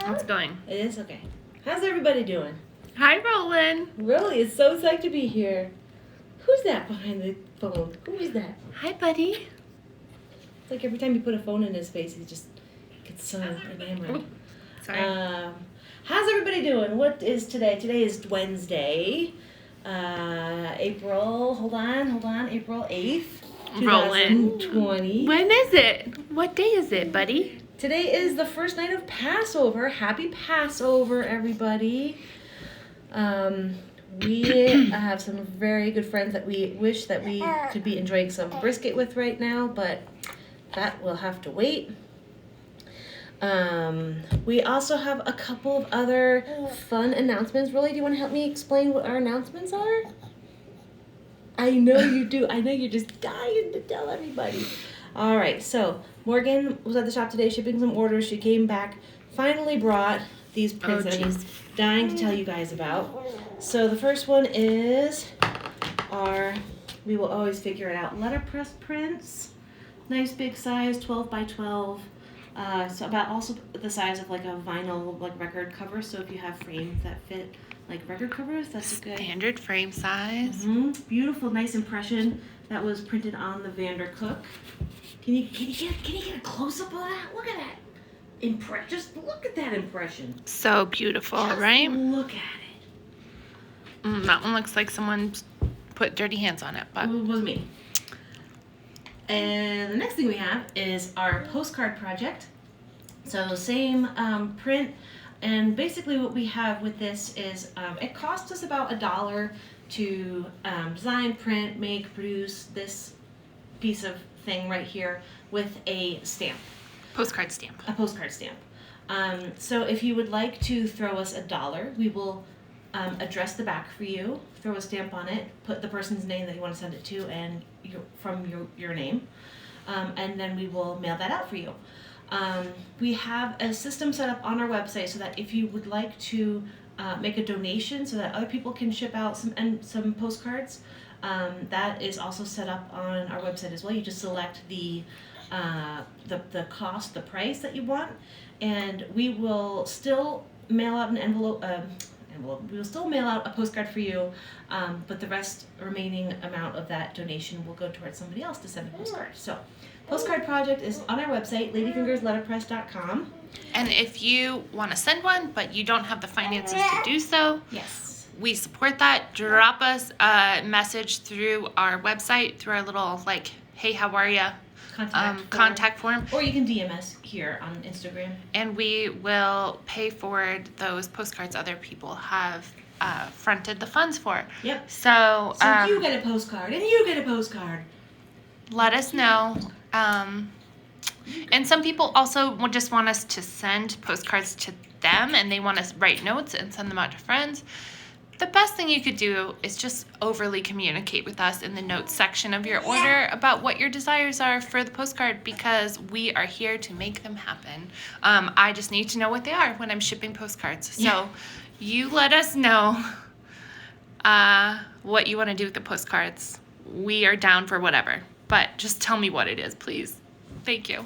It's going. It is? Okay. How's everybody doing? Hi, Roland. Really, it's so psyched to be here. Who's that behind the phone? Who is that? Hi, buddy. It's like every time you put a phone in his face, he just gets so enamored. Sorry. How's everybody doing? What is today? Today is Wednesday, April 8th, Roland. 2020. When is it? What day is it, buddy? Today is the first night of Passover. Happy Passover, everybody. We have some very good friends that we wish that we could be enjoying some brisket with right now, but that will have to wait. We also have a couple of other fun announcements. Really, do you want to help me explain what our announcements are? I know you do. I know you're just dying to tell everybody. All right, so Morgan was at the shop today shipping some orders. She came back, finally brought these prints that I was dying to tell you guys about. So the first one is our, we will always figure it out, letterpress prints. Nice big size, 12 by 12. So about also the size of like a vinyl like record cover. So if you have frames that fit like record covers, that's a good Standard frame size. Beautiful, nice impression that was printed on the Vandercook. Can you get a close up of that? Look at that impression. Just look at that impression. So beautiful, Just right? Look at it. That one looks like someone put dirty hands on it, but It was me. And the next thing we have is our postcard project. So same print, and basically what we have with this is it costs us about $1 to design, print, make, produce this piece of thing right here with a stamp. postcard stamp. A postcard stamp. So if you would like to throw us $1, we will address the back for you, throw a stamp on it, put the person's name that you want to send it to, and your name, and then we will mail that out for you. We have a system set up on our website so that if you would like to make a donation so that other people can ship out some postcards, that is also set up on our website as well. You just select the cost, the price that you want, and we will still mail out an envelope. We will still mail out a postcard for you, but the remaining amount of that donation will go towards somebody else to send a postcard. So, postcard project is on our website, ladyfingersletterpress.com. And if you want to send one, but you don't have the finances to do so, yes, we support that. Drop us a message through our website, through our little like, hey, how are ya? Contact form. Or you can DM us here on Instagram. And we will pay forward those postcards other people have fronted the funds for. Yep. So you get a postcard, and you get a postcard. Let us know. And some people also just want us to send postcards to them, and they want us to write notes and send them out to friends. The best thing you could do is just overly communicate with us in the notes section of your order about what your desires are for the postcard, because we are here to make them happen. I just need to know what they are when I'm shipping postcards. So you let us know what you want to do with the postcards. We are down for whatever, but just tell me what it is, please. Thank you.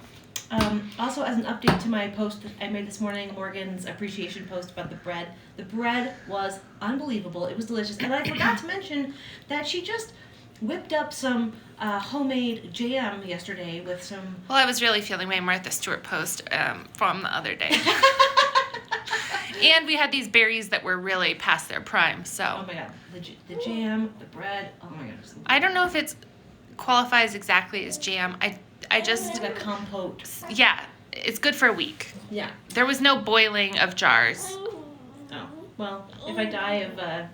Also, as an update to my post that I made this morning, Morgan's appreciation post about the bread. The bread was unbelievable. It was delicious. And I forgot to mention that she just whipped up some homemade jam yesterday with some... Well, I was really feeling my Martha Stewart post from the other day. And we had these berries that were really past their prime, so... Oh my god. The jam, the bread, oh my gosh. I don't know if it qualifies exactly as jam. I just... It's like a compote. Yeah, it's good for a week. Yeah. There was no boiling of jars. Oh, well, if I die of...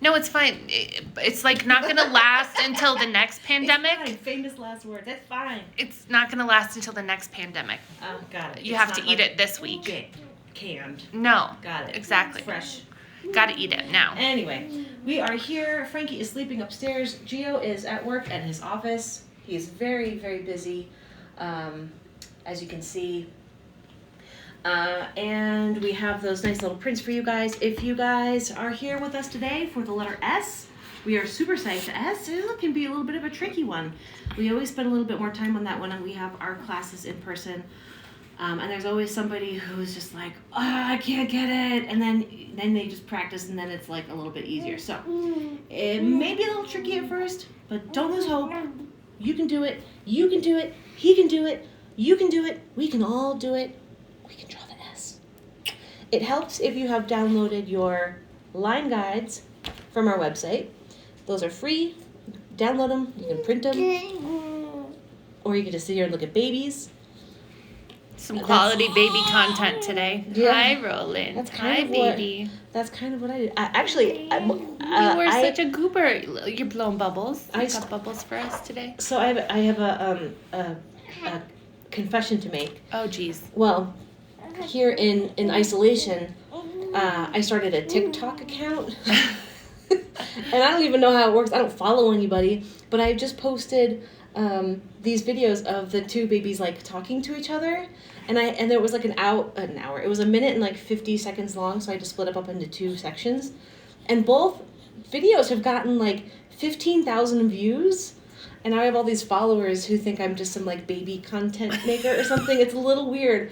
No, it's fine. It's like not going to last until the next pandemic. It's fine. Famous last words. That's fine. It's not going to last until the next pandemic. Oh, got it. You have to eat it this week. Canned. No. Got it. Exactly. Fresh. Got to eat it now. Anyway, we are here. Frankie is sleeping upstairs. Gio is at work at his office. He is very, very busy, as you can see. And we have those nice little prints for you guys. If you guys are here with us today for the letter S, we are super psyched. S can be a little bit of a tricky one. We always spend a little bit more time on that one, and we have our classes in person. And there's always somebody who's just like, oh, I can't get it. And then they just practice, and then it's like a little bit easier. So it may be a little tricky at first, but don't lose hope. You can do it. You can do it. He can do it. You can do it. We can all do it. We can draw the S. It helps if you have downloaded your line guides from our website. Those are free. Download them. You can print them. Or you can just sit here and look at babies. Some quality baby content today. Yeah. Hi, Roland. That's Hi, kind of baby. That's kind of what I did. You were such a goober. You're blowing bubbles. You got bubbles for us today. So I have a confession to make. Oh, geez. Well, here in isolation, I started a TikTok account. And I don't even know how it works. I don't follow anybody, but I just posted these videos of the two babies like talking to each other, and there was like an hour. It was a minute and like 50 seconds long, so I just split up into two sections, and both videos have gotten like 15,000 views, and now I have all these followers who think I'm just some like baby content maker or something. It's a little weird.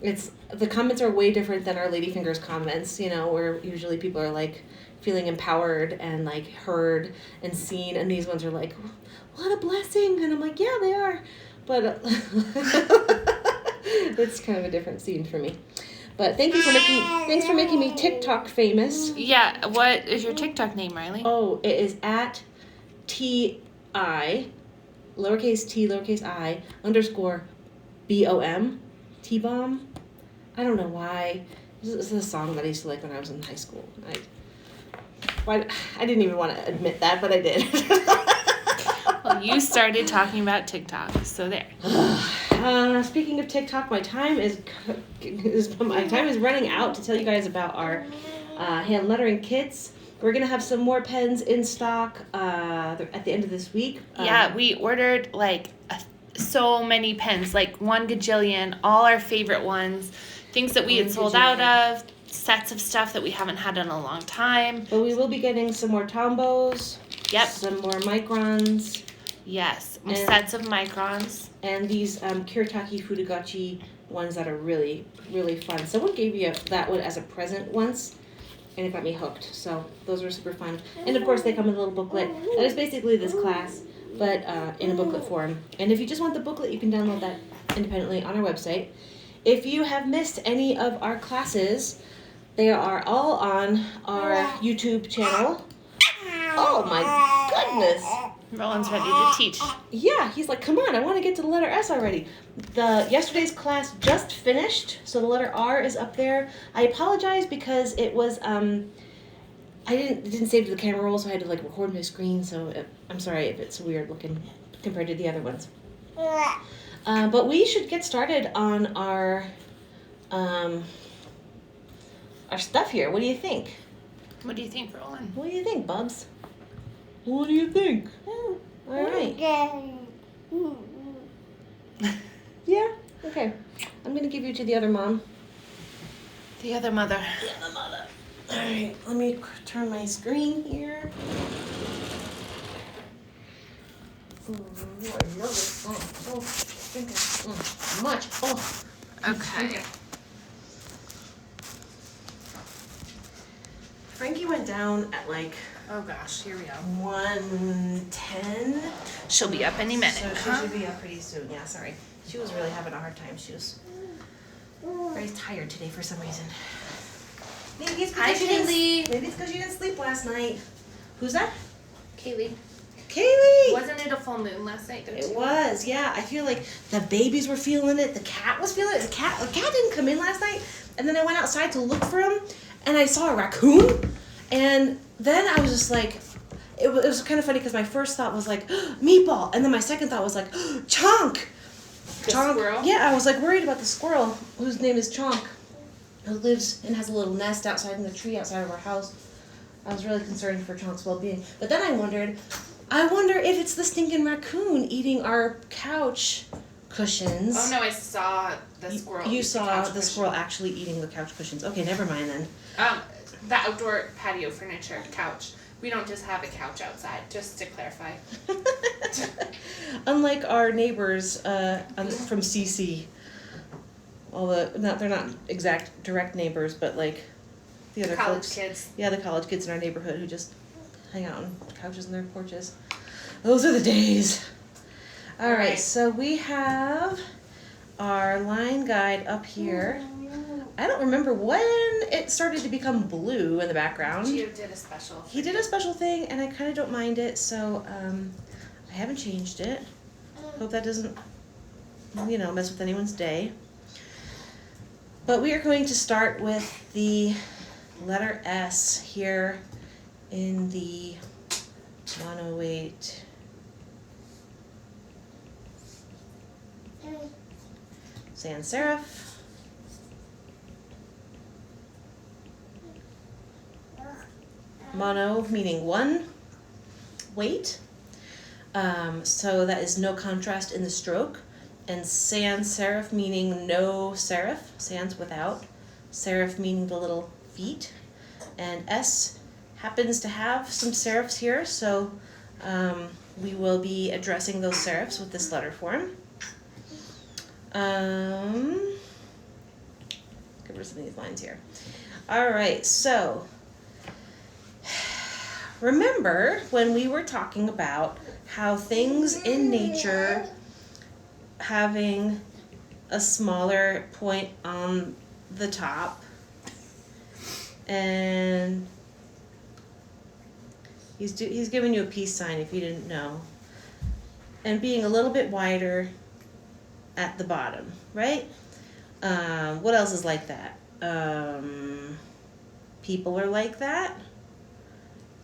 It's the comments are way different than our Ladyfingers comments, where usually people are like feeling empowered and like heard and seen, and these ones are like, what a blessing, and I'm like, yeah, they are, but it's kind of a different scene for me. But thanks for making me TikTok famous. Yeah, what is your TikTok name, Riley? Oh, it is at TI, lowercase t, lowercase I, _BOM, T-bomb. I don't know why. This is a song that I used to like when I was in high school. I didn't even want to admit that, but I did. Well, you started talking about TikTok, so there. Speaking of TikTok, my time is running out to tell you guys about our hand lettering kits. We're gonna have some more pens in stock at the end of this week. Yeah, we ordered so many pens, like 1 gajillion, all our favorite ones, things that we had sold out of, sets of stuff that we haven't had in a long time. But we will be getting some more Tombos. Yep. Some more Microns. Yes, sets of Microns. And these Kiritaki Fudagachi ones that are really, really fun. Someone gave me that one as a present once, and it got me hooked. So those were super fun. And of course, they come in a little booklet. That is basically this class, but in a booklet form. And if you just want the booklet, you can download that independently on our website. If you have missed any of our classes, they are all on our YouTube channel. Oh my goodness. Roland's ready to teach. Yeah, he's like, come on, I want to get to the letter S already. Yesterday's class just finished, so the letter R is up there. I apologize because it was, I didn't save to the camera roll, so I had to record my screen, so I'm sorry if it's weird looking compared to the other ones. But we should get started on our stuff here. What do you think? What do you think, Roland? What do you think, Bubs? What do you think? All right. Yeah? Okay. I'm going to give you to the other mom. The other mother. The other mother. All right. Let me turn my screen here. Oh, I love this. Oh, much. Oh. Okay. Frankie went down at oh gosh, here we go. 1:10. She'll be up any minute. So she should be up pretty soon. Yeah, sorry. She was really having a hard time. She was very tired today for some reason. Maybe it's because Kaylee. Maybe it's because you didn't sleep last night. Who's that? Kaylee. Kaylee! Wasn't it a full moon last night? It was, yeah. I feel like the babies were feeling it. The cat was feeling it. The cat didn't come in last night. And then I went outside to look for him, and I saw a raccoon. And then I was just like, it was kind of funny because my first thought was like, meatball. And then my second thought was like, Chonk. The squirrel? Yeah, I was worried about the squirrel whose name is Chonk, who lives and has a little nest outside in the tree outside of our house. I was really concerned for Chonk's well-being. But then I wonder if it's the stinking raccoon eating our couch cushions. Oh no, I saw the squirrel. You saw the squirrel actually eating the couch cushions. Okay, never mind then. The outdoor patio furniture couch. We don't just have a couch outside, just to clarify. Unlike our neighbors from CC, all they're not exact direct neighbors, but like the other College folks. kids. Yeah, the college kids in our neighborhood who just hang out on couches and their porches. Those are the days. All right, so we have our line guide up here. I don't remember when it started to become blue in the background. Gio did a special thing. He did a special thing, and I kind of don't mind it, so I haven't changed it. Hope that doesn't, mess with anyone's day. But we are going to start with the letter S here in the 108 sans serif. Mono meaning one weight. So that is no contrast in the stroke. And sans serif meaning no serif, sans without, serif meaning the little feet. And S happens to have some serifs here, so we will be addressing those serifs with this letter form. Get rid of some of these lines here. All right, so remember when we were talking about how things in nature having a smaller point on the top, and he's giving you a peace sign if you didn't know, and being a little bit wider at the bottom, right? What else is like that? People are like that.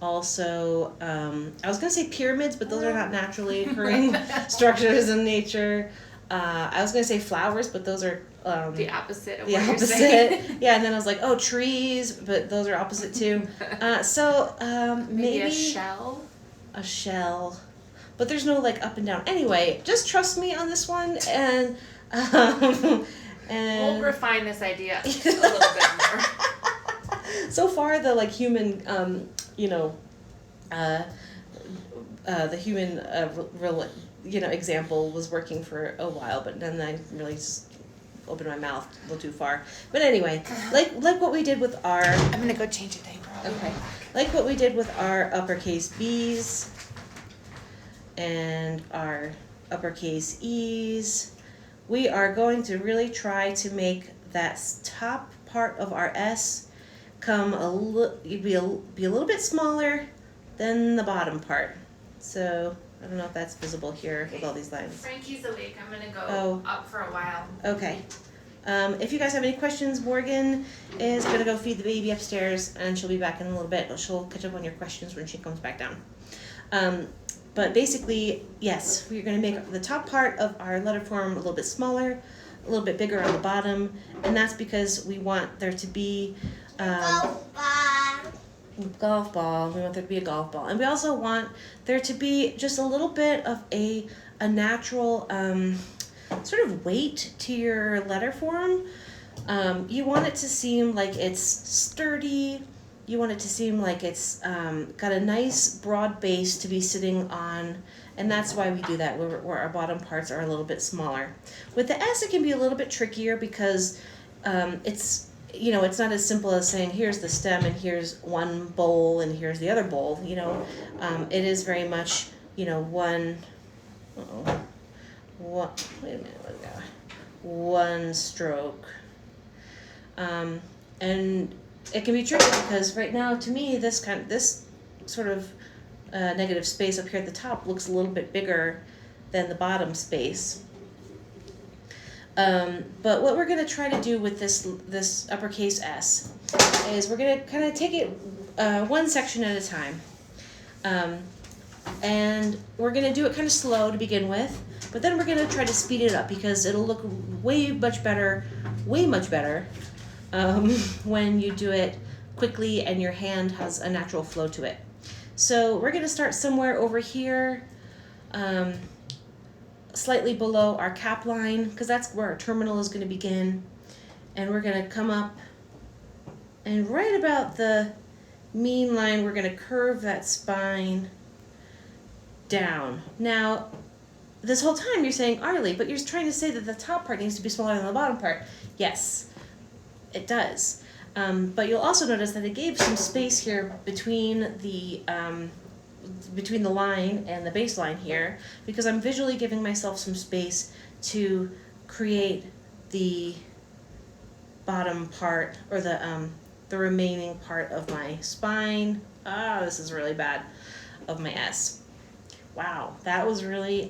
Also, I was going to say pyramids, but those are not naturally occurring structures in nature. I was going to say flowers, but those are the opposite of the what opposite. you're saying. Yeah, and then I was like, oh, trees, but those are opposite too. So maybe a shell. A shell, but there's no like up and down. Anyway, just trust me on this one, and We'll refine this idea a little bit more. So far, the like human, the human, example was working for a while, but then I really just opened my mouth a little too far. But anyway, like what we did with our. I'm gonna go change a diaper. Okay, like what we did with our uppercase B's and our uppercase E's, we are going to really try to make that top part of our S come be a little bit smaller than the bottom part. So I don't know if that's visible here with all these lines. Frankie's awake. I'm gonna go up for a while. Okay. If you guys have any questions, Morgan is gonna go feed the baby upstairs, and she'll be back in a little bit. She'll catch up on your questions when she comes back down. But basically, yes, we're going to make the top part of our letter form a little bit smaller, a little bit bigger on the bottom, and that's because we want there to be golf ball. We want there to be a golf ball, and we also want there to be just a little bit of a natural sort of weight to your letter form. You want it to seem like it's sturdy. You want it to seem like it's got a nice broad base to be sitting on, and that's why we do that, where our bottom parts are a little bit smaller. With the S, it can be a little bit trickier because it's not as simple as saying here's the stem and here's one bowl and here's the other bowl. It is very much one. Wait a minute, what got? One stroke, and it can be tricky because right now, to me, this sort of negative space up here at the top looks a little bit bigger than the bottom space. But what we're going to try to do with this uppercase S is we're going to kind of take it one section at a time. And we're going to do it kind of slow to begin with, but then we're going to try to speed it up because it'll look way much better when you do it quickly and your hand has a natural flow to it. So we're going to start somewhere over here, slightly below our cap line, because that's where our terminal is going to begin. And we're going to come up, and right about the mean line, we're going to curve that spine down. Now, this whole time you're saying, Arlie, but you're trying to say that the top part needs to be smaller than the bottom part. Yes, it does. But you'll also notice that it gave some space here between the line and the baseline here, because I'm visually giving myself some space to create the bottom part, or the remaining part of my spine. Ah, this is really bad. Of my S. Wow, that was really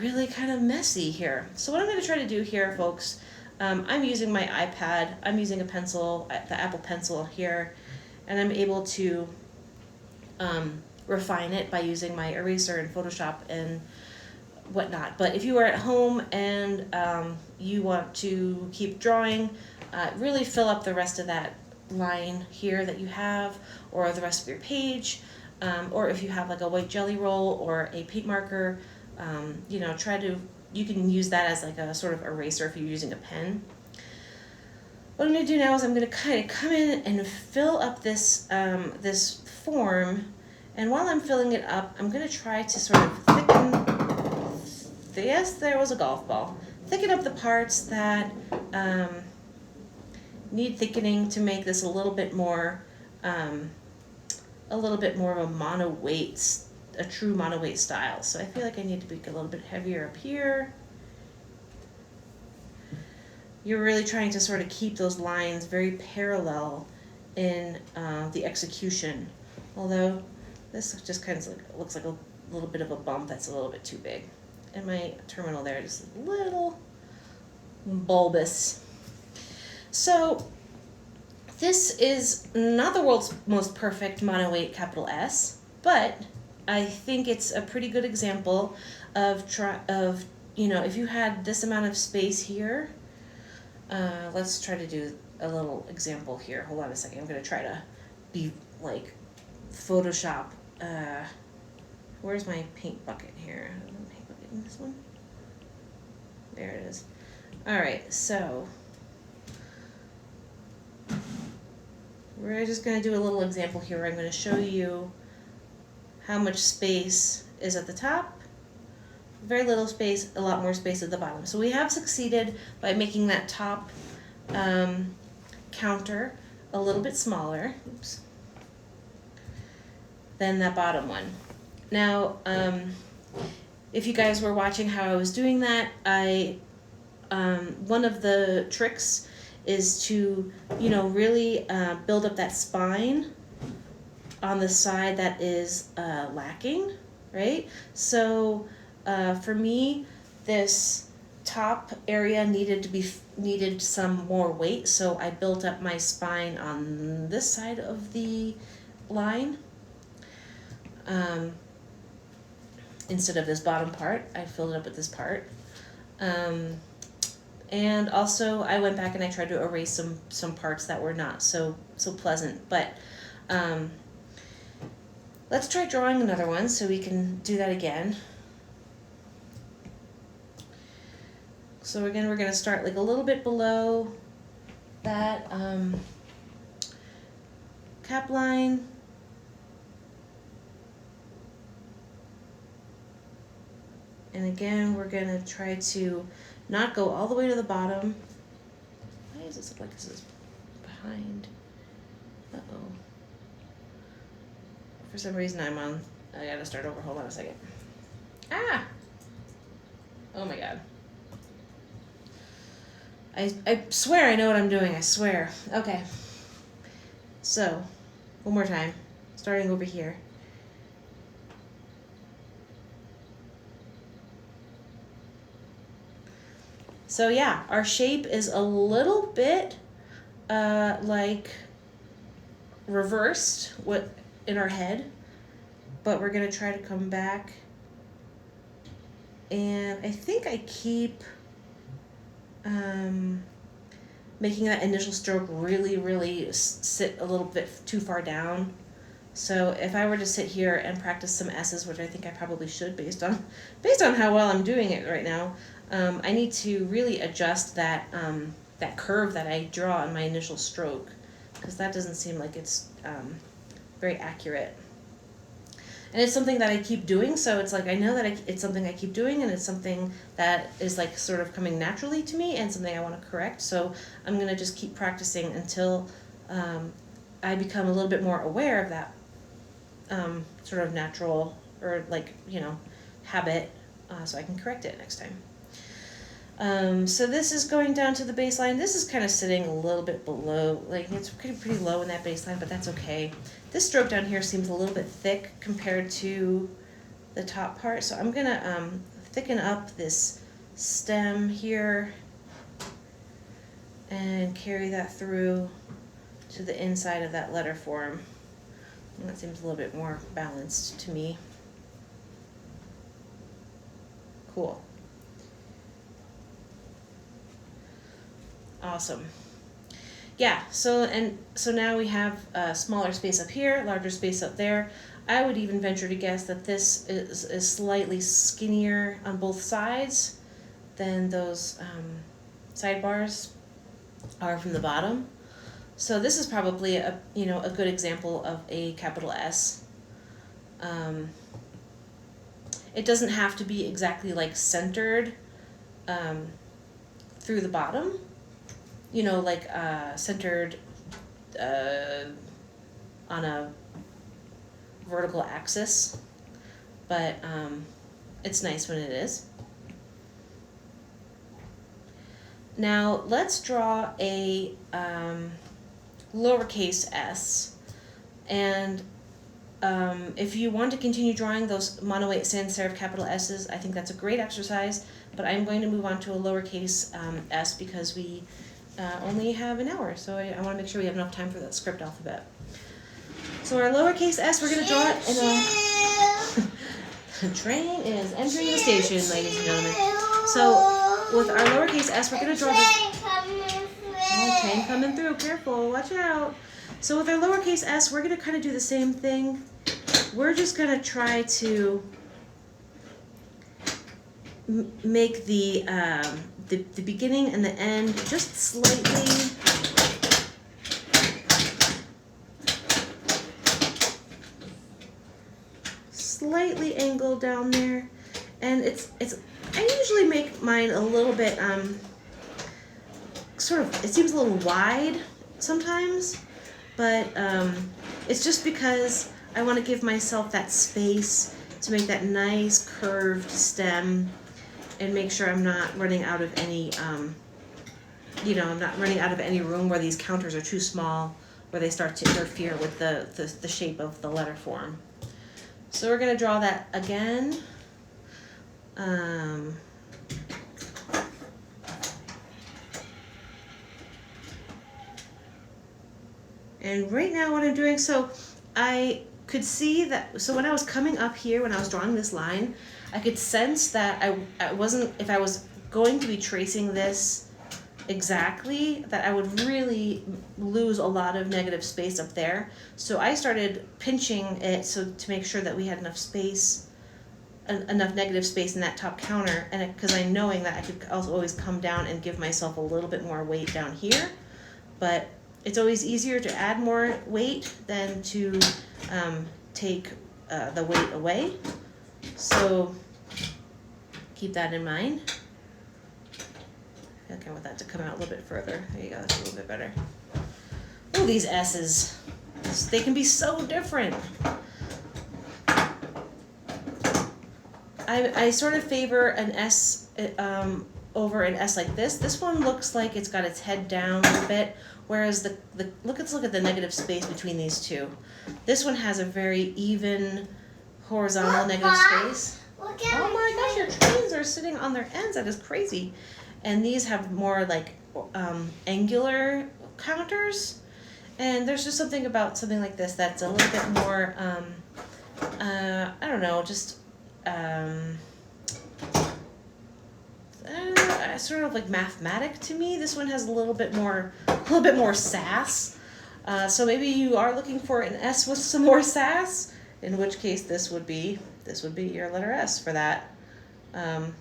really kind of messy here. So what I'm going to try to do here, folks, I'm using my iPad. I'm using a pencil, the Apple Pencil here, and I'm able to refine it by using my eraser and Photoshop and whatnot. But if you are at home and you want to keep drawing, really fill up the rest of that line here that you have, or the rest of your page, or if you have like a white jelly roll or a paint marker, you can use that as like a sort of eraser if you're using a pen. What I'm going to do now is I'm going to kind of come in and fill up this this form, and while I'm filling it up, I'm going to try to sort of thicken, yes, there was a golf ball, thicken up the parts that need thickening to make this a little bit more of a mono weight, a true mono weight style. So I feel like I need to be a little bit heavier up here. You're really trying to sort of keep those lines very parallel in the execution. Although this just kind of looks like a little bit of a bump that's a little bit too big. And my terminal there is a little bulbous. So this is not the world's most perfect mono weight capital S, but I think it's a pretty good example of if you had this amount of space here. Let's try to do a little example here. Hold on a second. I'm going to try to be like Photoshop. Where's my paint bucket here? Paint bucket in this one? There it is. All right, so we're just going to do a little example here. I'm going to show you how much space is at the top. Very little space, a lot more space at the bottom. So we have succeeded by making that top counter a little bit smaller, than that bottom one. Now, if you guys were watching how I was doing that, one of the tricks is to, really build up that spine on the side that is lacking, right? So for me, this top area needed some more weight, so I built up my spine on this side of the line. Instead of this bottom part, I filled it up with this part. And also I went back and I tried to erase some parts that were not so pleasant. But let's try drawing another one so we can do that again. So again, we're going to start like a little bit below that cap line. And again, we're going to try to not go all the way to the bottom. Why does this look like this is behind? Uh-oh. For some reason I gotta start over. Hold on a second. Ah! Oh my god. I swear I know what I'm doing, I swear. Okay. So, one more time. Starting over here. So yeah, our shape is a little bit like reversed in our head, but we're gonna try to come back. And I think I keep making that initial stroke really sit a little bit too far down. So if I were to sit here and practice some S's, which I think I probably should based on how well I'm doing it right now, I need to really adjust that that curve that I draw in my initial stroke, because that doesn't seem like it's very accurate. And it's something that I keep doing, so it's like I know that it's something I keep doing, and it's something that is like sort of coming naturally to me, and something I want to correct. So I'm gonna just keep practicing until I become a little bit more aware of that sort of natural or like habit, so I can correct it next time. So this is going down to the baseline. This is kind of sitting a little bit below, like it's pretty low in that baseline, but that's okay. This stroke down here seems a little bit thick compared to the top part, so I'm gonna thicken up this stem here and carry that through to the inside of that letter form. And that seems a little bit more balanced to me. Cool. Awesome. Yeah, so now we have a smaller space up here, larger space up there. I would even venture to guess that this is slightly skinnier on both sides than those sidebars are from the bottom. So this is probably a good example of a capital S. It doesn't have to be exactly like centered through the bottom. Like centered on a vertical axis, but it's nice when it is. Now let's draw a lowercase s, and if you want to continue drawing those mono 8 sans serif capital S's, I think that's a great exercise, but I'm going to move on to a lowercase s because we only have an hour, so I want to make sure we have enough time for that script alphabet. So our lowercase s, we're going to draw it in a... The train is entering the station, ladies and gentlemen. So with our lowercase s, we're going to draw this... Train coming through, careful, watch out. So with our lowercase s, we're going to kind of do the same thing. We're just going to try to make the beginning and the end just slightly angled down there, and it's I usually make mine a little bit it seems a little wide sometimes, but it's just because I want to give myself that space to make that nice curved stem and make sure I'm not running out of any I'm not running out of any room where these counters are too small, where they start to interfere with the shape of the letter form. So we're going to draw that again. And right now what I'm doing, so I could see that, so when I was coming up here, when I was drawing this line, I could sense that I wasn't, if I was going to be tracing this exactly, that I would really lose a lot of negative space up there. So I started pinching it to make sure that we had enough space, enough negative space in that top counter, and because I'm knowing that I could also always come down and give myself a little bit more weight down here. But it's always easier to add more weight than to take the weight away. So keep that in mind. Okay, I want that to come out a little bit further. There you go, that's a little bit better. Oh, these S's. They can be so different. I sort of favor an S over an S like this. This one looks like it's got its head down a bit, whereas let's look at the negative space between these two. This one has a very even horizontal negative space. Oh my gosh, your trains are sitting on their ends. That is crazy. And these have more like angular counters. And there's just something about something like this that's a little bit more, I don't know, just sort of like mathematic to me. This one has a little bit more sass. So maybe you are looking for an S with some more sass, in which case this would be your letter S for that. I'm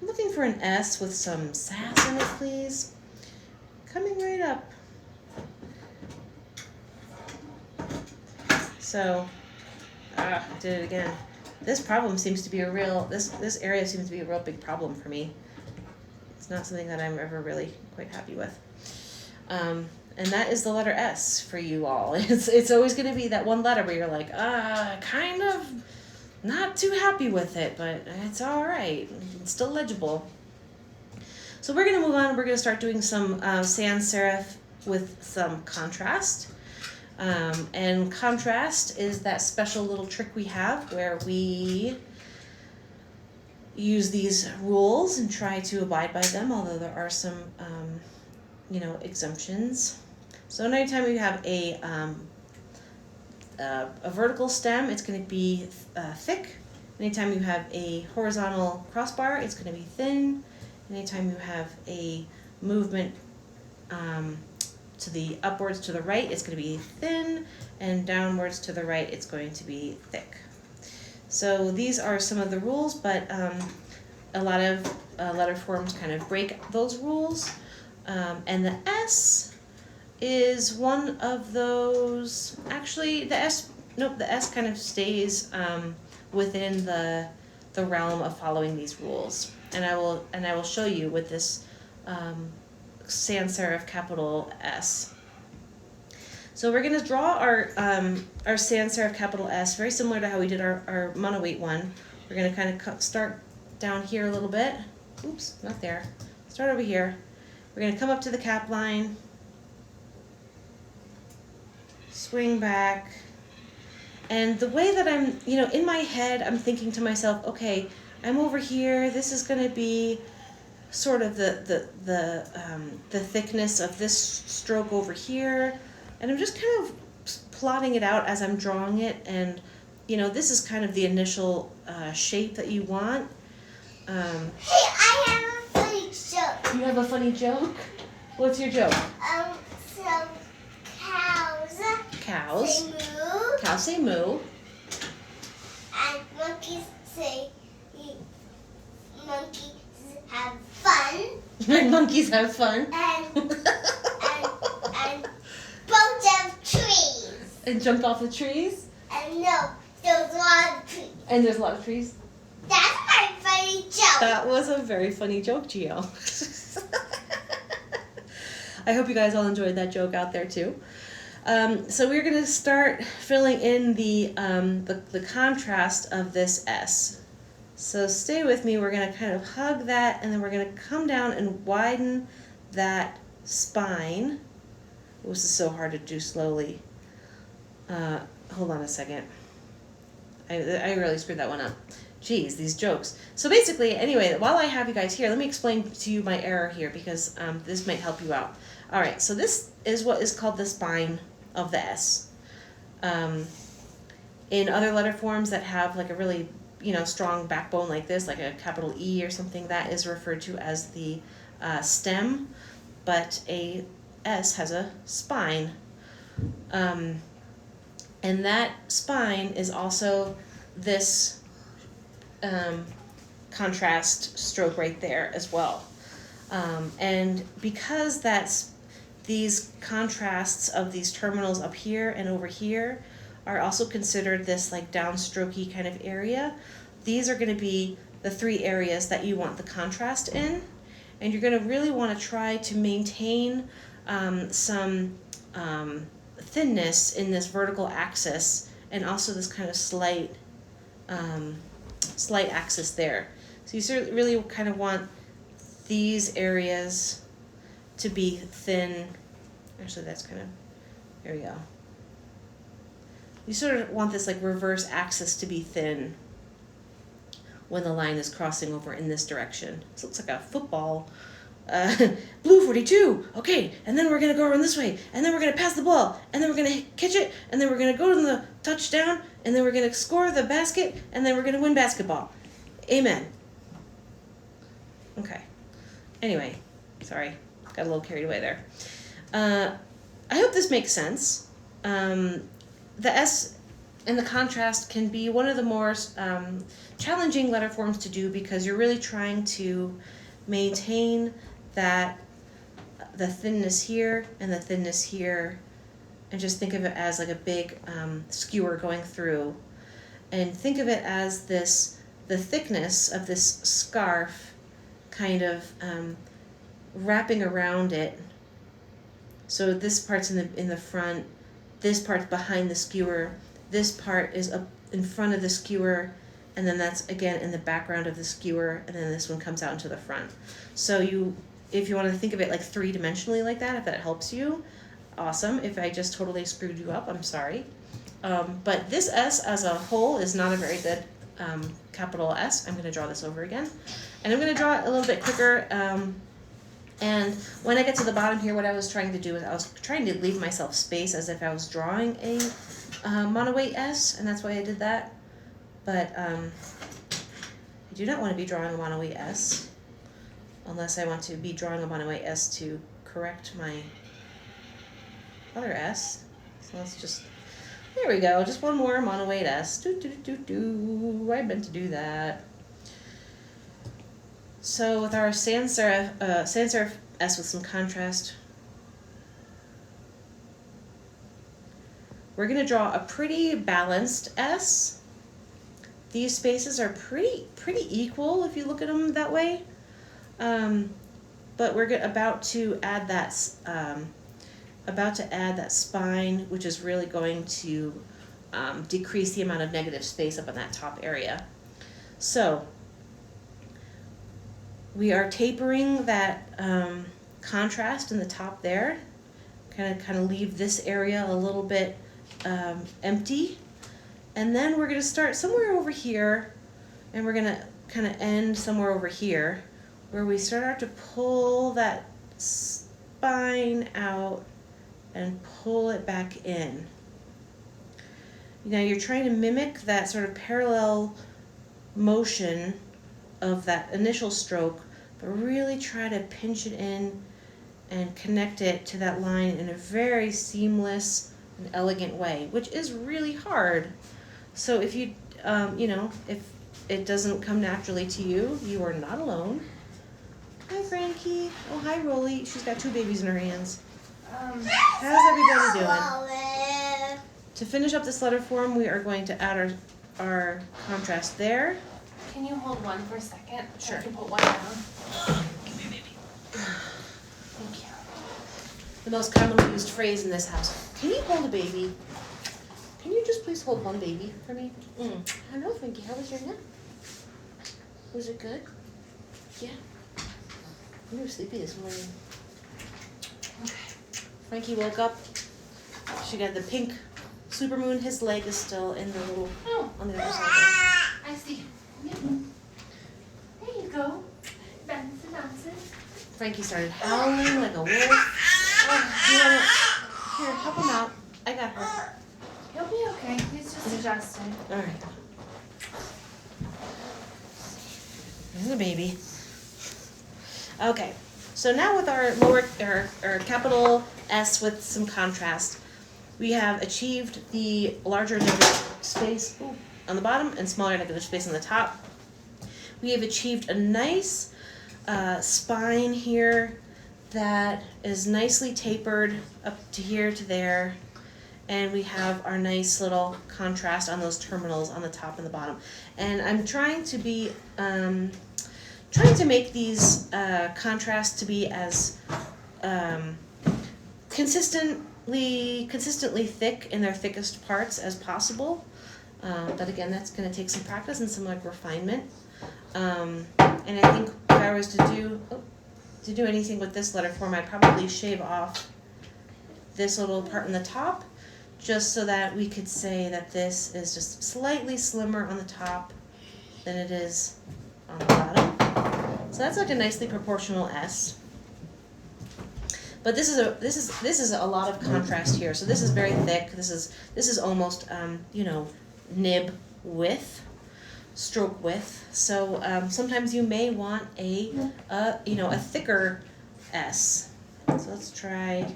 looking for an S with some sass in it, please. Coming right up. So, did it again. This problem seems to be a real, this area seems to be a real big problem for me. It's not something that I'm ever really quite happy with. And that is the letter S for you all. It's always going to be that one letter where you're like, kind of not too happy with it, but it's all right. It's still legible. So we're going to move on. We're going to start doing some sans serif with some contrast. And contrast is that special little trick we have where we use these rules and try to abide by them, although there are some, exemptions. So anytime you have a vertical stem, it's going to be thick. Anytime you have a horizontal crossbar, it's going to be thin. Anytime you have a movement to the upwards to the right, it's going to be thin, and downwards to the right, it's going to be thick. So these are some of the rules, but a lot of letter forms kind of break those rules. And the S is one of those. Actually, the S kind of stays within the realm of following these rules. And I will show you with this sans serif capital S. So we're going to draw our sans serif capital S, very similar to how we did our monoweight one. We're going to kind of start down here a little bit. Oops, not there. Start over here. We're going to come up to the cap line, swing back, and the way that I'm, in my head, I'm thinking to myself, okay, I'm over here. This is going to be sort of the thickness of this stroke over here, and I'm just kind of plotting it out as I'm drawing it, and this is kind of the initial shape that you want. Hey, I have a funny joke. You have a funny joke? What's your joke? So cows say moo. Cows say moo. And monkeys say monkeys have fun. And monkeys have fun. And both have trees. And jump off the trees. And no, there's a lot of trees. And there's a lot of trees. That's my funny joke. That was a very funny joke, Gio. I hope you guys all enjoyed that joke out there too. So we're going to start filling in the contrast of this S. So stay with me. We're going to kind of hug that, and then we're going to come down and widen that spine. Oh, this is so hard to do slowly. Hold on a second. I really screwed that one up. Jeez, these jokes. So basically, anyway, while I have you guys here, let me explain to you my error here, because this might help you out. All right, so this is what is called the spine of the S. In other letter forms that have like a really, strong backbone like this, like a capital E or something, that is referred to as the stem, but a S has a spine. And that spine is also this contrast stroke right there as well. And because these contrasts of these terminals up here and over here are also considered this like downstrokey kind of area, these are going to be the three areas that you want the contrast in, and you're going to really want to try to maintain some thinness in this vertical axis, and also this kind of slight axis there. So you really kind of want these areas to be thin. Actually, that's kind of, there we go. You sort of want this like reverse axis to be thin when the line is crossing over in this direction. This looks like a football. Blue 42, okay, and then we're going to go around this way, and then we're going to pass the ball, and then we're going to catch it, and then we're going to go to the touchdown, and then we're going to score the basket, and then we're going to win basketball. Amen. Okay. Anyway, sorry, got a little carried away there. I hope this makes sense. The S and the contrast can be one of the more challenging letter forms to do, because you're really trying to maintain the thinness here and the thinness here and just think of it as like a big skewer going through. And think of it as the thickness of this scarf kind of wrapping around it. So this part's in the front, this part's behind the skewer, this part is up in front of the skewer, and then that's again in the background of the skewer, and then this one comes out into the front. So if you want to think of it like three-dimensionally like that, if that helps you, awesome. If I just totally screwed you up, I'm sorry. But this S as a whole is not a very good capital S. I'm going to draw this over again. And I'm going to draw it a little bit quicker. And when I get to the bottom here, what I was trying to do is I was trying to leave myself space as if I was drawing a monoweight S, and that's why I did that. But I do not want to be drawing a monoweight S unless I want to be drawing a monoweight S to correct my other S. So let's just, there we go, just one more monoweight S. I meant to do that. So with our sans serif S with some contrast, we're going to draw a pretty balanced S. These spaces are pretty equal if you look at them that way. But we're about to add that spine, which is really going to decrease the amount of negative space up in that top area. So we are tapering that contrast in the top there. Kind of leave this area a little bit empty. And then we're going to start somewhere over here, and we're going to kind of end somewhere over here, where we start to pull that spine out and pull it back in. Now you're trying to mimic that sort of parallel motion of that initial stroke, but really try to pinch it in and connect it to that line in a very seamless and elegant way, which is really hard. So if you, if it doesn't come naturally to you, you are not alone. Hi, Frankie. Oh, hi, Rolly. She's got two babies in her hands. How's everybody doing? To finish up this letter form, we are going to add our contrast there. Can you hold one for a second? So Sure. I can put one down. Come here, baby. Thank you. The most commonly used phrase in this house. Can you hold a baby? Can you just please hold one baby for me? Hello, Frankie. How was your nap? Was it good? Yeah. You were sleepy this morning. Okay. Frankie woke up. She got the pink supermoon. His leg is still in the little, on the other side. I see. Yep. There you go. Bouncing, bouncing. Frankie started howling like a wolf. Oh, you wanna, here, help him out. I got her. He'll be okay. He's just adjusting. All right. There's a baby. Okay, so now with our our capital S with some contrast, we have achieved the larger negative space on the bottom and smaller negative space on the top. We have achieved a nice spine here that is nicely tapered up to here to there. And we have our nice little contrast on those terminals on the top and the bottom. And I'm trying to be, trying to make these contrasts to be as consistently thick in their thickest parts as possible. But again, that's going to take some practice and some like refinement. And I think if I was to do anything with this letter form, I'd probably shave off this little part in the top, just so that we could say that this is just slightly slimmer on the top than it is on the bottom. So that's like a nicely proportional S. But this is a lot of contrast here. So this is very thick. This is almost nib width, stroke width. So sometimes you may want a thicker S. So let's try.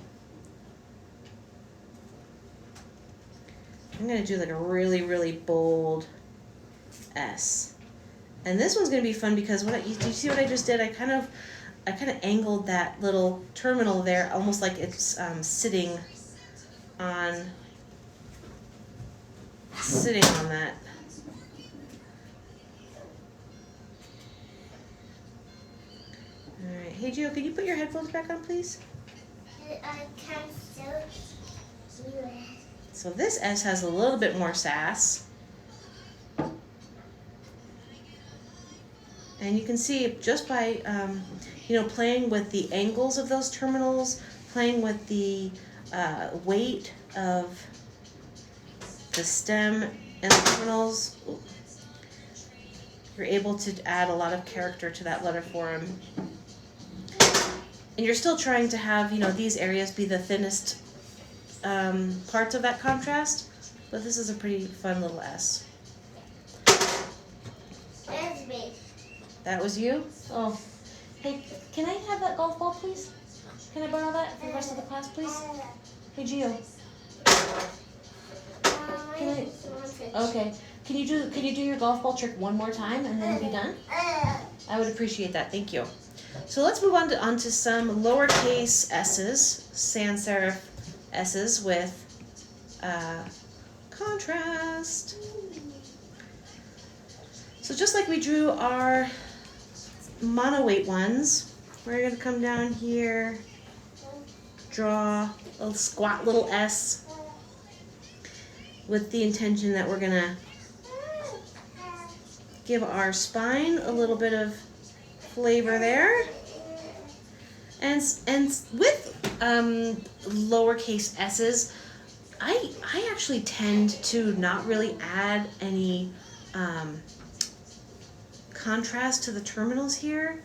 I'm gonna do like a really, really bold S. And this one's gonna be fun because do you see what I just did? I kind of angled that little terminal there, almost like it's sitting on sitting on that. Alright, hey Gio, can you put your headphones back on, please? I can't still do it. So this S has a little bit more sass. And you can see just by, playing with the angles of those terminals, playing with the weight of the stem and the terminals, you're able to add a lot of character to that letter form. And you're still trying to have, these areas be the thinnest parts of that contrast, but this is a pretty fun little S. That's me. That was you? Oh. Hey, can I have that golf ball, please? Can I borrow that for the rest of the class, please? Hey, Gio. Can I? Okay. Can you do your golf ball trick one more time and then be done? I would appreciate that. Thank you. So let's move on to some lowercase s's, sans serif s's with contrast. So just like we drew our monoweight ones, we're going to come down here, draw a little squat little S with the intention that we're going to give our spine a little bit of flavor there. And with lowercase s's, I actually tend to not really add any contrast to the terminals here.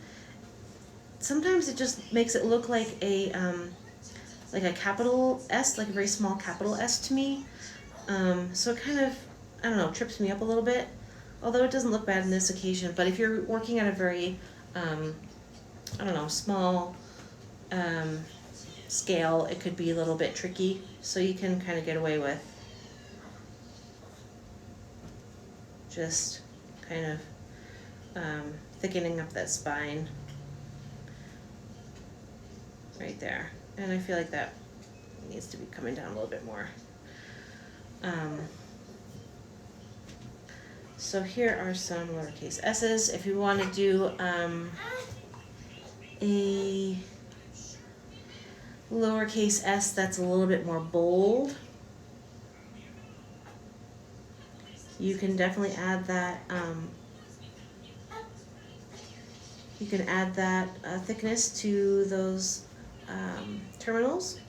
Sometimes it just makes it look like a capital S, like a very small capital S to me. So it kind of, I don't know, trips me up a little bit. Although it doesn't look bad in this occasion. But if you're working at a very, small scale, it could be a little bit tricky. So you can kind of get away with just kind of thickening up that spine right there. And I feel like that needs to be coming down a little bit more. So here are some lowercase s's. If you want to do a lowercase s that's a little bit more bold, you can definitely add that. You can add that thickness to those terminals.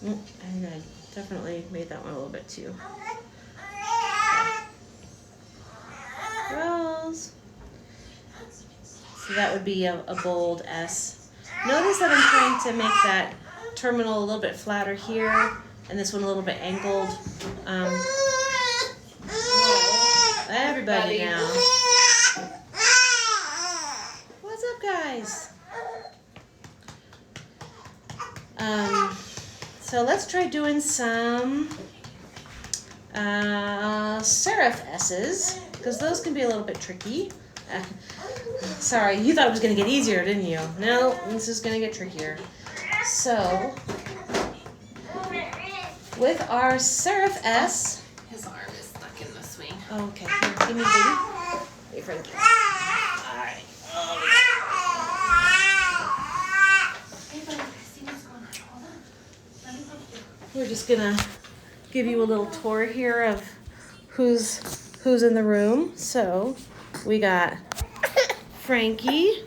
I think I definitely made that one a little bit too. Rose. So that would be a bold S. Notice that I'm trying to make that terminal a little bit flatter here, and this one a little bit angled. Everybody now. What's up, guys? So let's try doing some serif S's, because those can be a little bit tricky. Sorry, you thought it was going to get easier, didn't you? No, this is going to get trickier. So, with our serif S... His arm is stuck in the swing. Oh, okay, here, give me a baby. Wait for it. Alright. We're just gonna give you a little tour here of who's in the room. So we got Frankie,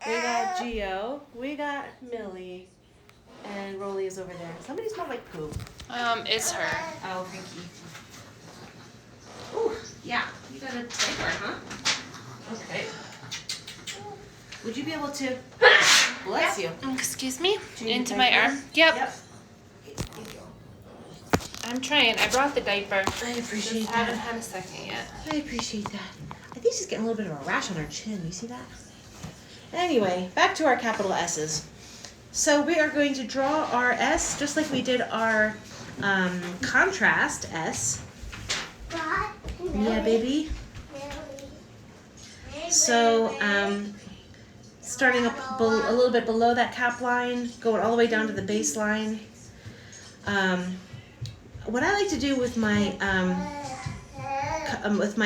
we got Gio, we got Millie, and Rolly is over there. Somebody smelled like poop. It's her. Oh, Frankie. Ooh, yeah, you got a diaper, huh? Okay. Would you be able to? Bless you. Excuse me? Change Into the my diaper? arm. Yep. Yep. I'm trying. I brought the diaper. I appreciate Just haven't that. had a second yet. I appreciate that. I think she's getting a little bit of a rash on her chin. You see that? Anyway, back to our capital S's. So we are going to draw our S just like we did our contrast S. Yeah, baby. So starting up a little bit below that cap line, going all the way down to the base line. What I like to do with my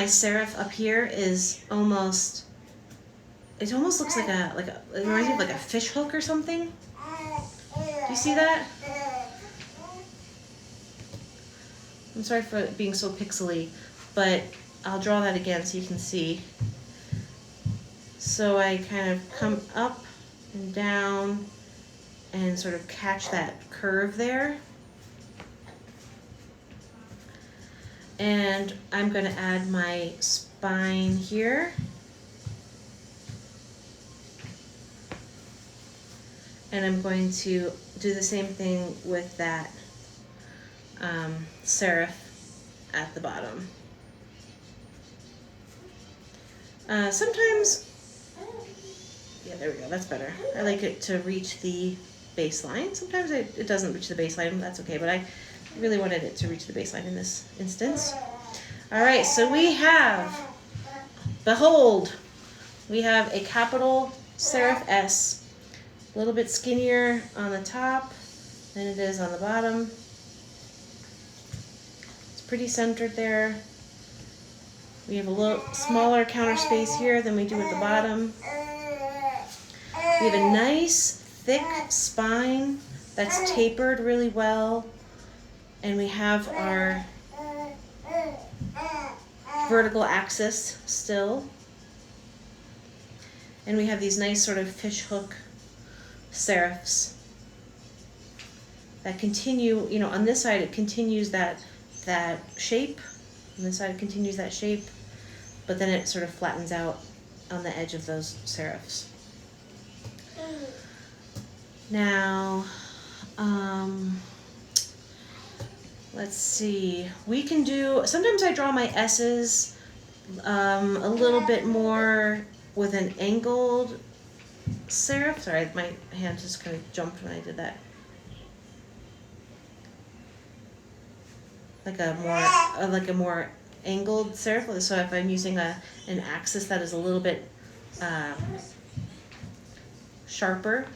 serif up here is it almost looks like it reminds me of like a fish hook or something. Do you see that? I'm sorry for it being so pixely, but I'll draw that again so you can see. So I kind of come up and down and sort of catch that curve there. And I'm going to add my spine here. And I'm going to do the same thing with that serif at the bottom. Sometimes, yeah, there we go, that's better. I like it to reach the baseline. Sometimes it doesn't reach the baseline, that's okay, but I really wanted it to reach the baseline in this instance. All right, so we have, behold, we have a capital serif S, a little bit skinnier on the top than it is on the bottom. It's pretty centered there. We have a little smaller counter space here than we do at the bottom. We have a nice thick spine that's tapered really well. And we have our vertical axis still. And we have these nice sort of fish hook serifs that continue, you know, on this side it continues that shape. On this side it continues that shape, but then it sort of flattens out on the edge of those serifs. Now, let's see, we can do, sometimes I draw my S's a little bit more with an angled serif. Sorry, my hand just kind of jumped when I did that. Like a more angled serif. So if I'm using an axis that is a little bit sharper.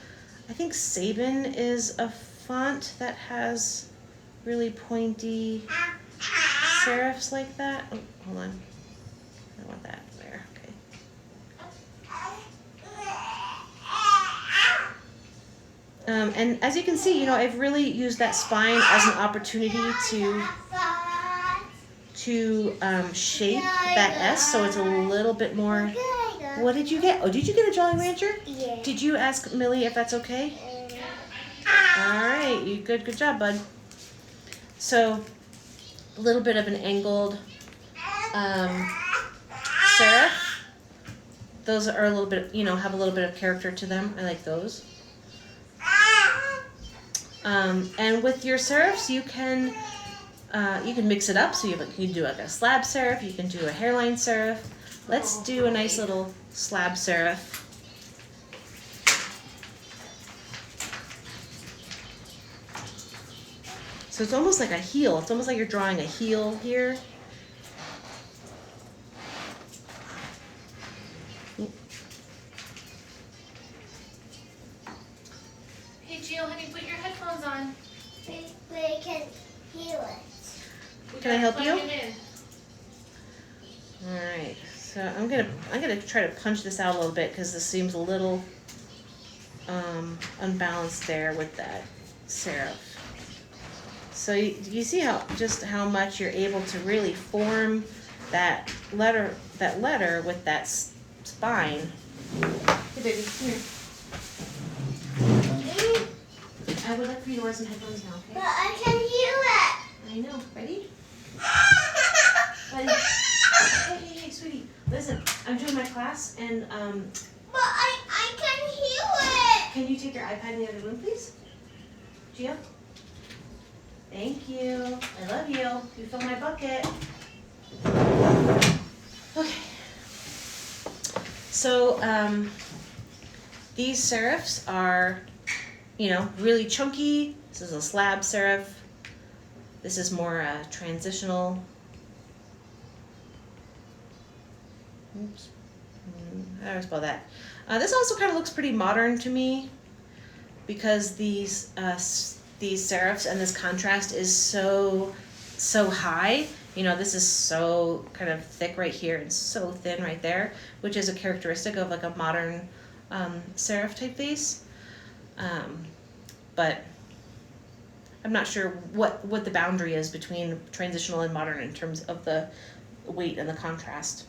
I think Sabin is a font that has really pointy serifs like that. Oh, hold on. I want that there. Okay. And as you can see, you know, I've really used that spine as an opportunity to shape that S so it's a little bit more. What did you get? Oh, did you get a Jolly Rancher? Yeah. Did you ask Millie if that's okay? All right, you good job, bud. So a little bit of an angled serif. Those are a little bit, you know, have a little bit of character to them. I like those. And with your serifs, you can mix it up. So you can do like a slab serif. You can do a hairline serif. Let's do a nice little slab serif. So it's almost like a heel. It's almost like you're drawing a heel here. Hey, Gio, honey, put your headphones on. We can hear it. Can I help you? Plug it in. All right. So I'm gonna try to punch this out a little bit because this seems a little unbalanced there with that serif. So you see how much you're able to really form that letter with that spine. Hey baby, come here. I would like for you to wear some headphones now, But okay? I can hear it. I know. Ready? Buddy. Hey, sweetie. Listen, I'm doing my class and But I can hear it. can you take your iPad in the other room, please? Gio? Thank you. I love you. You fill my bucket. Okay. So these serifs are, you know, really chunky. This is a slab serif. This is more transitional. Oops. How do I spell that? This also kind of looks pretty modern to me because these serifs and this contrast is so high. You know, this is so kind of thick right here and so thin right there, which is a characteristic of like a modern serif typeface. But I'm not sure what the boundary is between transitional and modern in terms of the weight and the contrast.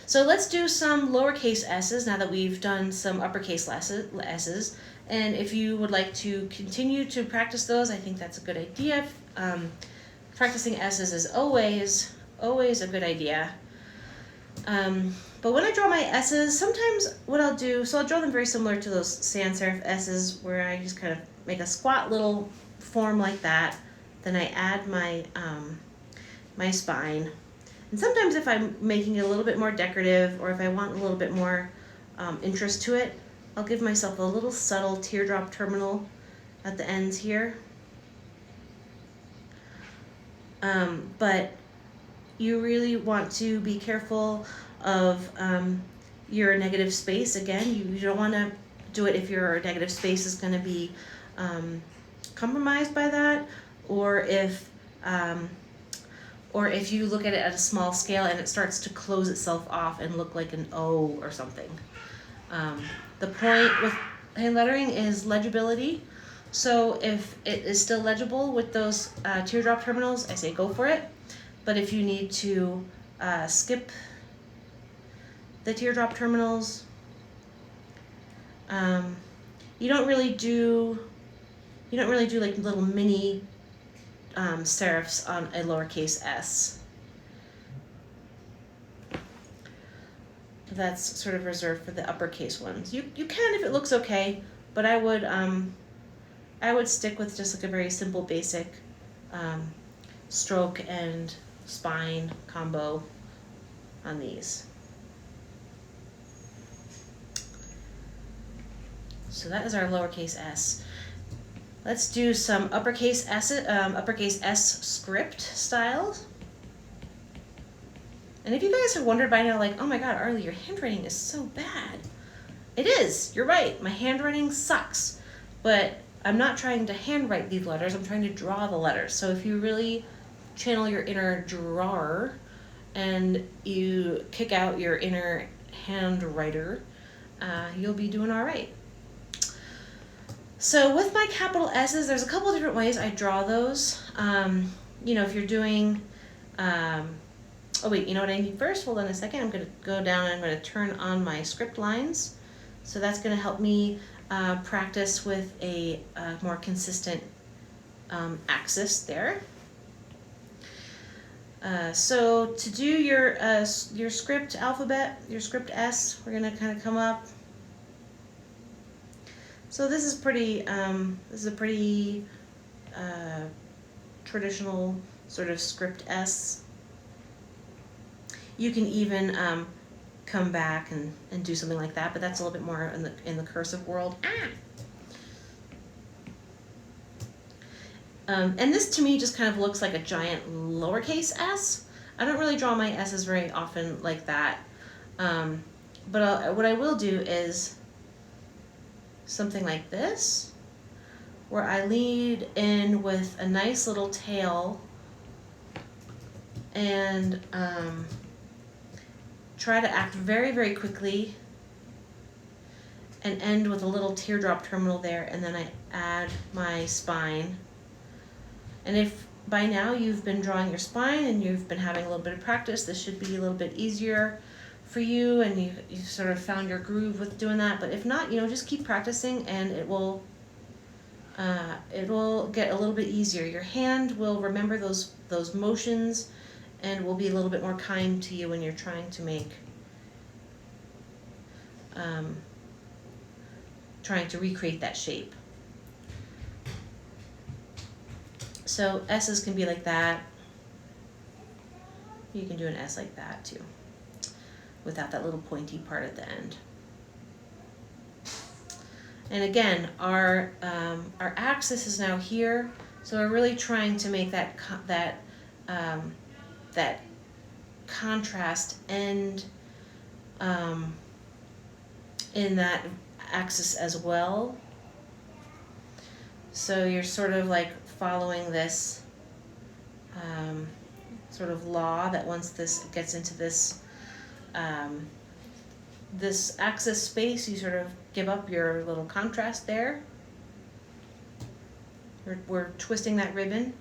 So let's do some lowercase s's now that we've done some uppercase s's. And if you would like to continue to practice those, I think that's a good idea. Practicing s's is always a good idea. But when I draw my s's, sometimes what I'll do, so I'll draw them very similar to those sans serif s's where I just kind of make a squat little form like that. Then I add my, my spine. And sometimes if I'm making it a little bit more decorative or if I want a little bit more interest to it, I'll give myself a little subtle teardrop terminal at the ends here. But you really want to be careful of your negative space. Again, you don't want to do it if your negative space is going to be compromised by that, or if you look at it at a small scale and it starts to close itself off and look like an O or something. The point with hand lettering is legibility. So if it is still legible with those teardrop terminals, I say go for it. But if you need to skip the teardrop terminals, you don't really do like little mini serifs on a lowercase s. That's sort of reserved for the uppercase ones. You can if it looks okay, but I would stick with just like a very simple basic stroke and spine combo on these. So that is our lowercase s. Let's do some uppercase S script styles. And if you guys have wondered by now, like, oh my God, Arlie, your handwriting is so bad. It is, you're right, my handwriting sucks. But I'm not trying to handwrite these letters, I'm trying to draw the letters. So if you really channel your inner drawer and you kick out your inner handwriter, you'll be doing all right. So with my capital S's, there's a couple different ways I draw those. You know, if you're doing, oh wait, you know what I need first? Hold on a second. I'm going to go down and I'm going to turn on my script lines. So that's going to help me practice with a more consistent axis there. So to do your script alphabet, your script S, we're going to kind of come up. So this is pretty. This is a pretty traditional sort of script S. You can even come back and do something like that, but that's a little bit more in the cursive world. And this to me just kind of looks like a giant lowercase s. I don't really draw my s's very often like that, but what I will do is something like this, where I lead in with a nice little tail and try to act very, very quickly and end with a little teardrop terminal there, and then I add my spine. And if by now you've been drawing your spine and you've been having a little bit of practice, this should be a little bit easier for you, and you sort of found your groove with doing that. But if not, you know, just keep practicing and it will get a little bit easier. Your hand will remember those motions and will be a little bit more kind to you when you're trying to make trying to recreate that shape. So S's can be like that. You can do an S like that too, without that little pointy part at the end. And again, our axis is now here, So we're really trying to make that that contrast end in that axis as well. So you're sort of like following this sort of law that once this gets into this this axis space, you sort of give up your little contrast there. We're twisting that ribbon.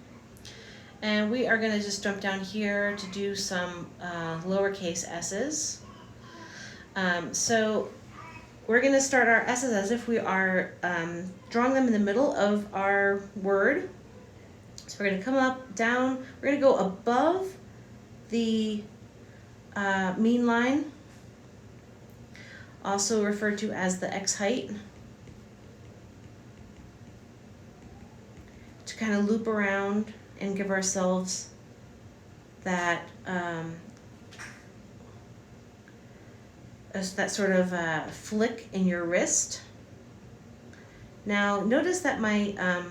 And we are going to just jump down here to do some lowercase s's. So we're going to start our s's as if we are drawing them in the middle of our word. So we're going to come up, down. We're going to go above the mean line, also referred to as the x height, to kind of loop around and give ourselves that that sort of flick in your wrist. Now notice that my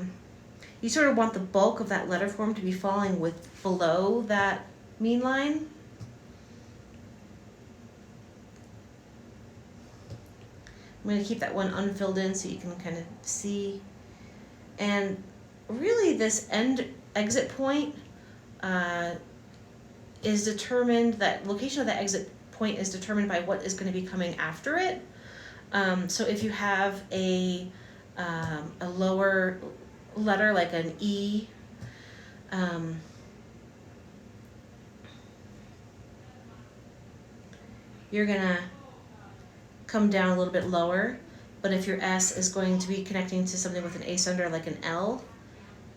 you sort of want the bulk of that letter form to be falling with below that mean line. I'm going to keep that one unfilled in so you can kind of see. And really this exit point is determined, that location of the exit point is determined by what is going to be coming after it. So if you have a lower letter like an E, you're going to come down a little bit lower. But if your S is going to be connecting to something with an ascender like an L,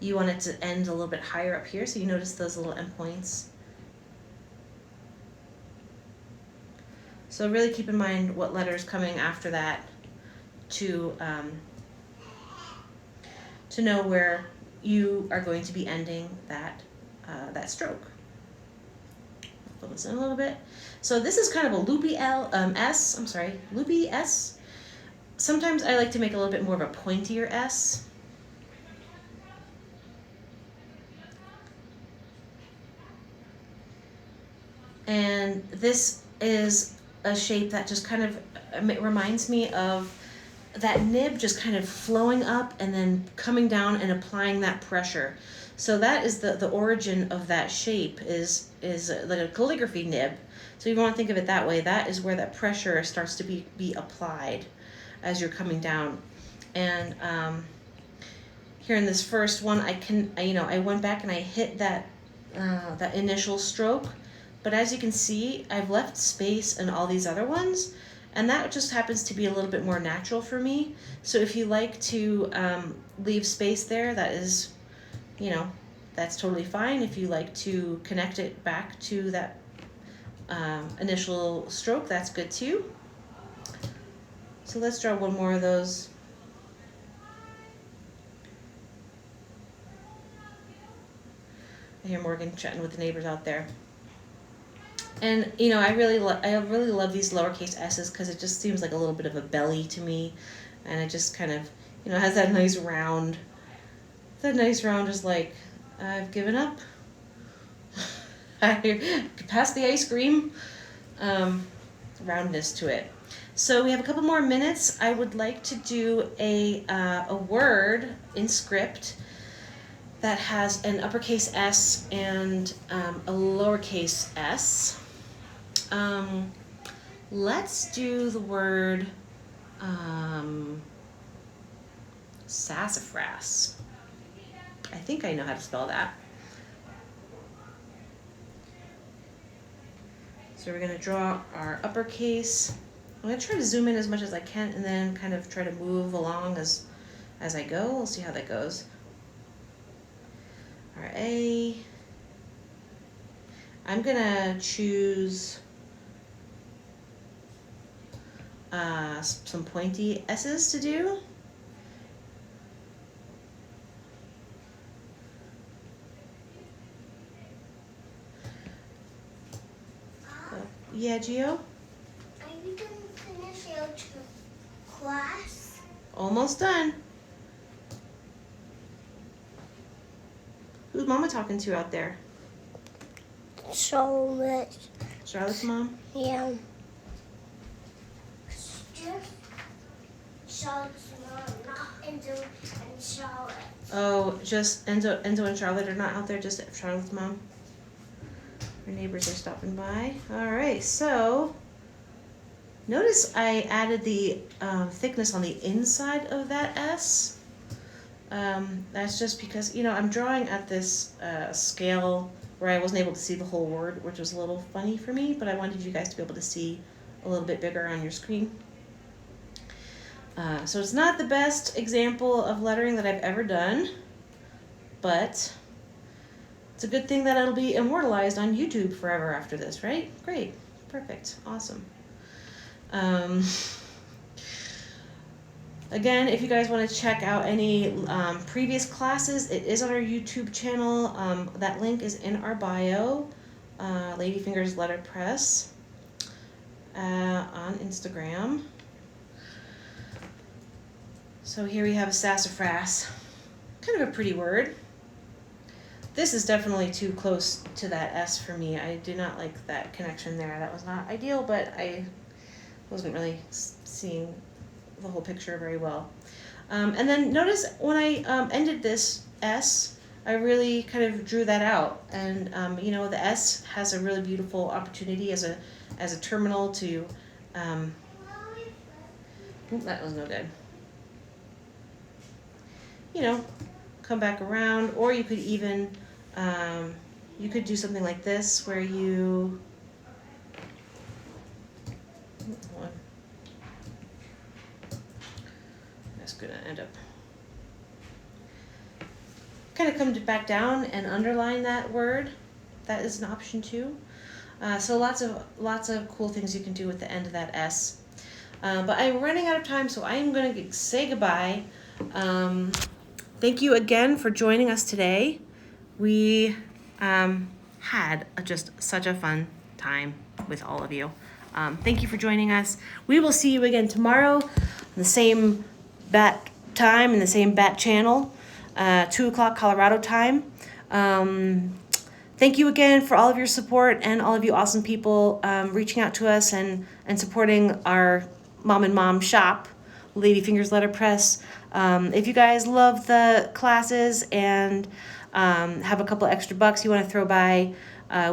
you want it to end a little bit higher up here, so you notice those little endpoints. So really keep in mind what letter is coming after that to know where you are going to be ending that that stroke. I'll fill this in a little bit. So this is kind of a loopy loopy S. Sometimes I like to make a little bit more of a pointier S. And this is a shape that just kind of reminds me of that nib just kind of flowing up and then coming down and applying that pressure. So that is the origin of that shape is like a calligraphy nib. So you want to think of it that way. That is where that pressure starts to be applied as you're coming down. And here in this first one, I went back and I hit that that initial stroke. But as you can see, I've left space in all these other ones, and that just happens to be a little bit more natural for me. So if you like to leave space there, that is, that's totally fine. If you like to connect it back to that initial stroke, that's good too. So let's draw one more of those. I hear Morgan chatting with the neighbors out there. And I really love these lowercase s's because it just seems like a little bit of a belly to me, and it just kind of has that nice round. That nice round is like, I've given up. I passed the ice cream. Roundness to it. So we have a couple more minutes. I would like to do a word in script that has an uppercase S and a lowercase s. Let's do the word sassafras. I think I know how to spell that. So we're going to draw our uppercase. I'm going to try to zoom in as much as I can and then kind of try to move along as I go. We'll see how that goes. Our A. I'm going to choose some pointy S's to do. Yeah, Gio? Are you going to finish your class? Almost done. Who's Mama talking to out there? Charlotte. Charlotte's mom? Yeah. Charlotte's mom, not Enzo and Charlotte. Oh, just Enzo and Charlotte are not out there, just Charlotte's mom. Our neighbors are stopping by. All right, so notice I added the thickness on the inside of that S. That's just because, you know, I'm drawing at this scale where I wasn't able to see the whole word, which was a little funny for me, but I wanted you guys to be able to see a little bit bigger on your screen. So it's not the best example of lettering that I've ever done, but it's a good thing that it'll be immortalized on YouTube forever after this, right? Great, perfect, awesome. Again, if you guys want to check out any previous classes, it is on our YouTube channel. That link is in our bio, Ladyfingers Letterpress on Instagram. So here we have a sassafras, kind of a pretty word. This is definitely too close to that S for me. I do not like that connection there. That was not ideal, but I wasn't really seeing the whole picture very well. And then notice when I ended this S, I really kind of drew that out. And you know, the S has a really beautiful opportunity as a terminal to, that was no good. You know, come back around, or you could even, you could do something like this where you, that's gonna end up, kind of come back down and underline that word. That is an option too. So lots of cool things you can do with the end of that S. But I'm running out of time, so I am gonna say goodbye. Thank you again for joining us today. We had just such a fun time with all of you. Thank you for joining us. We will see you again tomorrow on the same bat time and the same bat channel, 2 o'clock Colorado time. Thank you again for all of your support and all of you awesome people reaching out to us and supporting our mom and mom shop, Ladyfingers Letterpress. If you guys love the classes and have a couple extra bucks you want to throw by,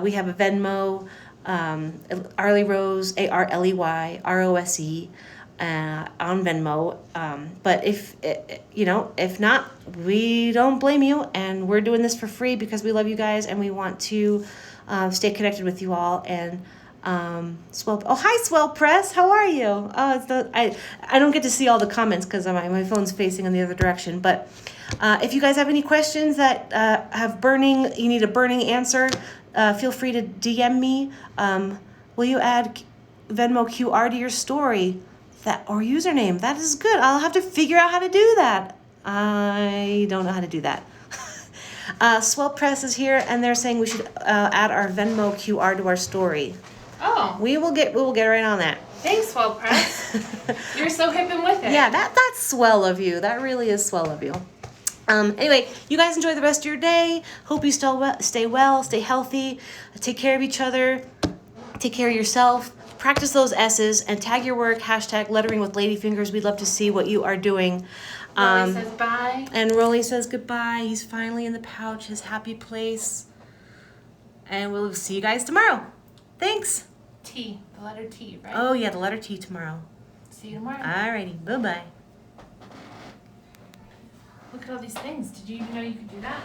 we have a Venmo, Arley Rose, ARLEYROSE, on Venmo. But if not, we don't blame you, and we're doing this for free because we love you guys and we want to stay connected with you all. And Swell. Oh, hi, Swell Press. How are you? Oh, I don't get to see all the comments because my phone's facing in the other direction. But if you guys have any questions that you need a burning answer, feel free to DM me. Will you add Venmo QR to your story or username? That is good. I'll have to figure out how to do that. I don't know how to do that. Swell Press is here, and they're saying we should add our Venmo QR to our story. Oh. We will get right on that. Thanks, Swell Press. You're so hip and with it. Yeah, that's swell of you. That really is swell of you. Anyway, you guys enjoy the rest of your day. Hope you stay well, stay healthy, take care of each other, take care of yourself. Practice those S's and tag your work, #lettering with Ladyfingers. We'd love to see what you are doing. Rolly says bye. And Rolly says goodbye. He's finally in the pouch, his happy place. And we'll see you guys tomorrow. Thanks. T, the letter T, right? Oh, yeah, the letter T tomorrow. See you tomorrow. Alrighty, bye-bye. Look at all these things. Did you even know you could do that?